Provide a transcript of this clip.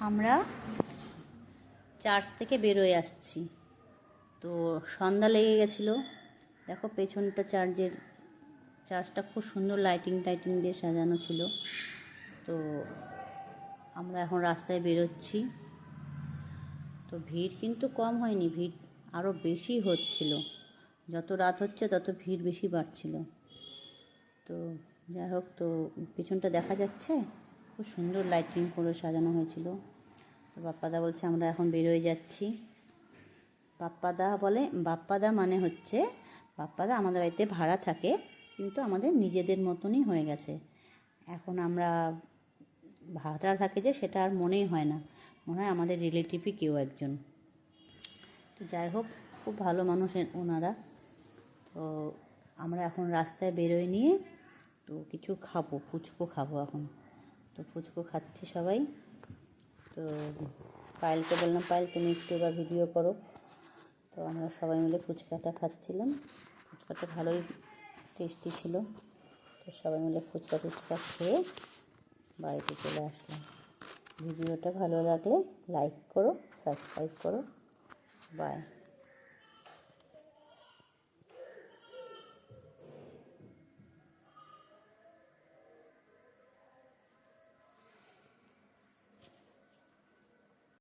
আমরা চার্চ থেকে বেরোয় আসছি, তো সন্ধ্যা লেগে গেছিলো। দেখো পেছনটা চার্চটা খুব সুন্দর লাইটিং দিয়ে সাজানো ছিল। তো আমরা এখন রাস্তায় বেরোচ্ছি। তো ভিড় কিন্তু কম হয়নি, ভিড় আরও বেশি হচ্ছিল। যত রাত হচ্ছে তত ভিড় বেশি বাড়ছিল। তো যাই হোক, তো পেছনটা দেখা যাচ্ছে খুব সুন্দর লাইটিং করে সাজানো হয়েছিল। তো বাপ্পাদা বলছে আমরা এখন বেরোয় যাচ্ছি। বাপ্পাদা মানে হচ্ছে বাপ্পাদা আমাদের বাড়িতে ভাড়া থাকে, কিন্তু আমাদের নিজেদের মতনই হয়ে গেছে। এখন আমরা ভাড়া থাকে যে সেটা আর মনেই হয় না, মনে হয় আমাদের রিলেটিভই কেউ একজন। তো যাই হোক, খুব ভালো মানুষ ওনারা। তো আমরা এখন রাস্তায় বেরোয় নিয়ে তো কিছু খাবো, ফুচকো খাবো এখন। তো ফুচকো খাচ্ছি সবাই। তো পায়েলকে বললাম, পায়েল তুমি একটু এবার ভিডিও করো। তো আমরা সবাই মিলে ফুচকাটা খাচ্ছিলাম। ফুচকাটা ভালোই টেস্টি ছিল। তো সবাই মিলে ফুচকা খেয়ে বাড়িতে চলে আসলাম। ভিডিওটা ভালো লাগলে লাইক করো, সাবস্ক্রাইব করো। বাই।